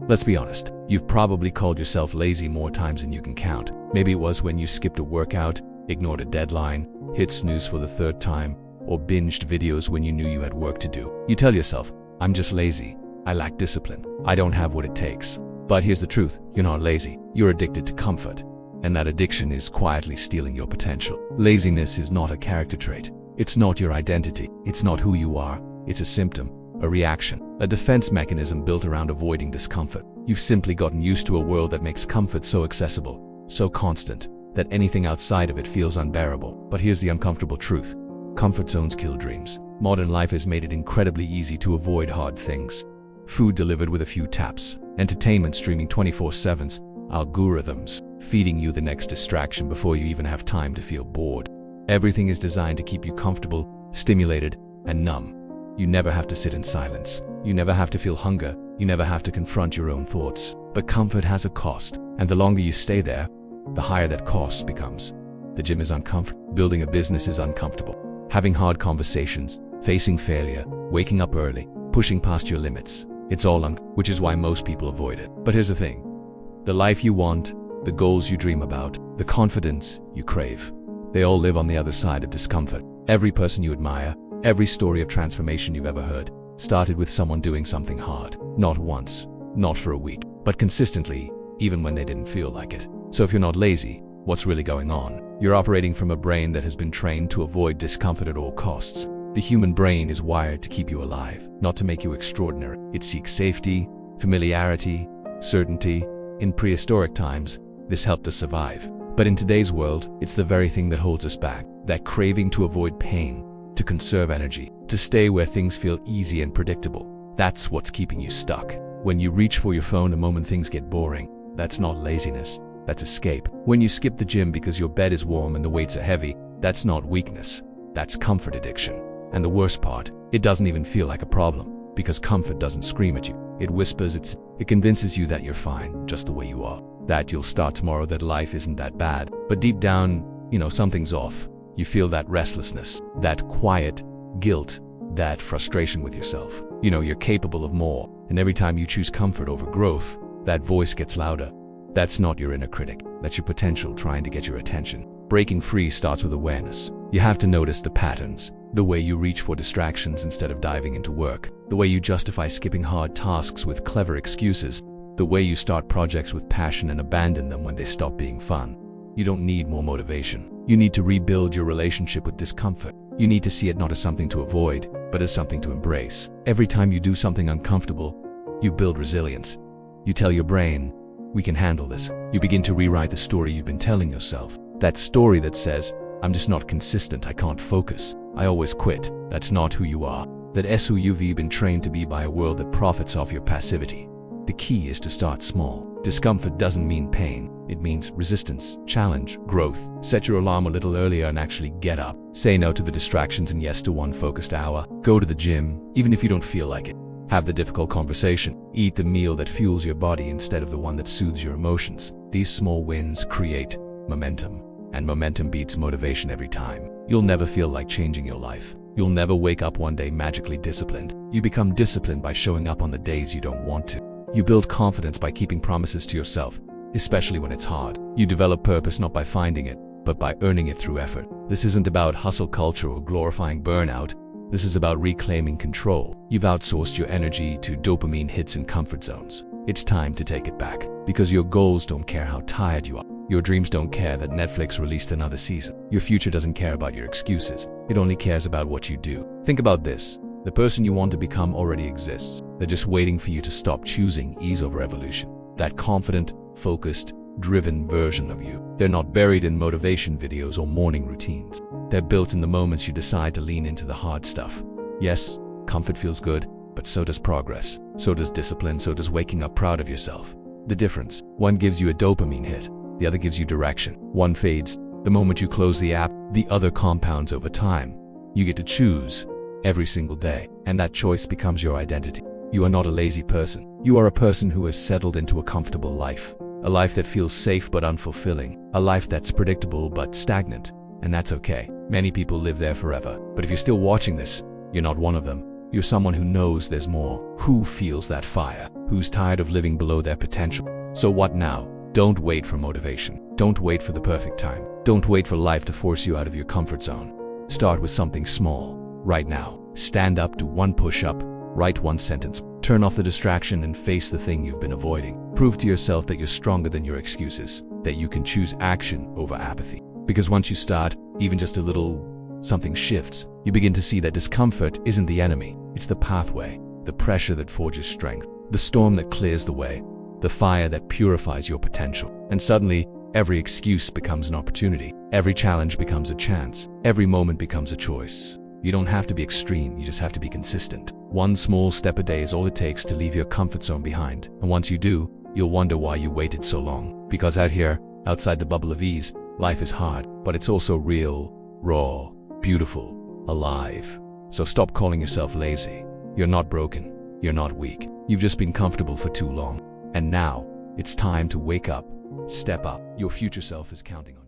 Let's be honest, you've probably called yourself lazy more times than you can count. Maybe it was when you skipped a workout, ignored a deadline, hit snooze for the third time, or binged videos when you knew you had work to do. You tell yourself, I'm just lazy. I lack discipline. I don't have what it takes. But here's the truth, you're not lazy. You're addicted to comfort. And that addiction is quietly stealing your potential. Laziness is not a character trait. It's not your identity. It's not who you are. It's a symptom, a reaction, a defense mechanism built around avoiding discomfort. You've simply gotten used to a world that makes comfort so accessible, so constant, that anything outside of it feels unbearable. But here's the uncomfortable truth. Comfort zones kill dreams. Modern life has made it incredibly easy to avoid hard things. Food delivered with a few taps, entertainment streaming 24/7, algorithms feeding you the next distraction before you even have time to feel bored. Everything is designed to keep you comfortable, stimulated, and numb. You never have to sit in silence. You never have to feel hunger. You never have to confront your own thoughts. But comfort has a cost, and the longer you stay there, the higher that cost becomes. The gym is uncomfortable. Building a business is uncomfortable. Having hard conversations, facing failure, waking up early, pushing past your limits. It's all which is why most people avoid it. But here's the thing. The life you want, the goals you dream about, the confidence you crave, they all live on the other side of discomfort. Every person you admire, every story of transformation you've ever heard, started with someone doing something hard. Not once, not for a week, but consistently, even when they didn't feel like it. So if you're not lazy, what's really going on? You're operating from a brain that has been trained to avoid discomfort at all costs. The human brain is wired to keep you alive, not to make you extraordinary. It seeks safety, familiarity, certainty. In prehistoric times, this helped us survive. But in today's world, it's the very thing that holds us back. That craving to avoid pain, to conserve energy, to stay where things feel easy and predictable. That's what's keeping you stuck. When you reach for your phone the moment things get boring, that's not laziness, that's escape. When you skip the gym because your bed is warm and the weights are heavy, that's not weakness, that's comfort addiction. And the worst part, it doesn't even feel like a problem, because comfort doesn't scream at you. It whispers, it convinces you that you're fine, just the way you are. That you'll start tomorrow, that life isn't that bad. But deep down, something's off. You feel that restlessness, that quiet guilt, that frustration with yourself. You're capable of more, and every time you choose comfort over growth, that voice gets louder. That's not your inner critic, that's your potential trying to get your attention. Breaking free starts with awareness. You have to notice the patterns, the way you reach for distractions instead of diving into work, the way you justify skipping hard tasks with clever excuses, the way you start projects with passion and abandon them when they stop being fun. You don't need more motivation. You need to rebuild your relationship with discomfort. You need to see it not as something to avoid, but as something to embrace. Every time you do something uncomfortable, you build resilience. You tell your brain, we can handle this. You begin to rewrite the story you've been telling yourself. That story that says, I'm just not consistent, I can't focus, I always quit. That's not who you are. That's who you've been trained to be by a world that profits off your passivity. The key is to start small. Discomfort doesn't mean pain. It means resistance, challenge, growth. Set your alarm a little earlier and actually get up. Say no to the distractions and yes to one focused hour. Go to the gym, even if you don't feel like it. Have the difficult conversation. Eat the meal that fuels your body instead of the one that soothes your emotions. These small wins create momentum, and momentum beats motivation every time. You'll never feel like changing your life. You'll never wake up one day magically disciplined. You become disciplined by showing up on the days you don't want to. You build confidence by keeping promises to yourself, especially when it's hard. You develop purpose not by finding it, but by earning it through effort. This isn't about hustle culture or glorifying burnout. This is about reclaiming control. You've outsourced your energy to dopamine hits and comfort zones. It's time to take it back, because your goals don't care how tired you are. Your dreams don't care that Netflix released another season. Your future doesn't care about your excuses. It only cares about what you do. Think about this. The person you want to become already exists. They're just waiting for you to stop choosing ease over evolution. That confident, focused, driven version of you. They're not buried in motivation videos or morning routines. They're built in the moments you decide to lean into the hard stuff. Yes, comfort feels good, but so does progress. So does discipline, so does waking up proud of yourself. The difference, one gives you a dopamine hit, the other gives you direction. One fades the moment you close the app, the other compounds over time. You get to choose every single day, and that choice becomes your identity. You are not a lazy person. You are a person who has settled into a comfortable life. A life that feels safe but unfulfilling. A life that's predictable but stagnant. And that's okay. Many people live there forever. But if you're still watching this, you're not one of them. You're someone who knows there's more. Who feels that fire? who's tired of living below their potential. So what now? Don't wait for motivation. Don't wait for the perfect time. Don't wait for life to force you out of your comfort zone. Start with something small, right now. Stand up, do one push-up, write one sentence, turn off the distraction and face the thing you've been avoiding. Prove to yourself that you're stronger than your excuses, that you can choose action over apathy. Because once you start, even just a little something shifts. You begin to see that discomfort isn't the enemy. It's the pathway, the pressure that forges strength, the storm that clears the way, the fire that purifies your potential. And suddenly, every excuse becomes an opportunity. Every challenge becomes a chance. Every moment becomes a choice. You don't have to be extreme, you just have to be consistent. One small step a day is all it takes to leave your comfort zone behind. And once you do, you'll wonder why you waited so long. Because out here, outside the bubble of ease, life is hard, but it's also real, raw, beautiful, alive. So stop calling yourself lazy. You're not broken. You're not weak. You've just been comfortable for too long. And now, it's time to wake up, step up. Your future self is counting on you.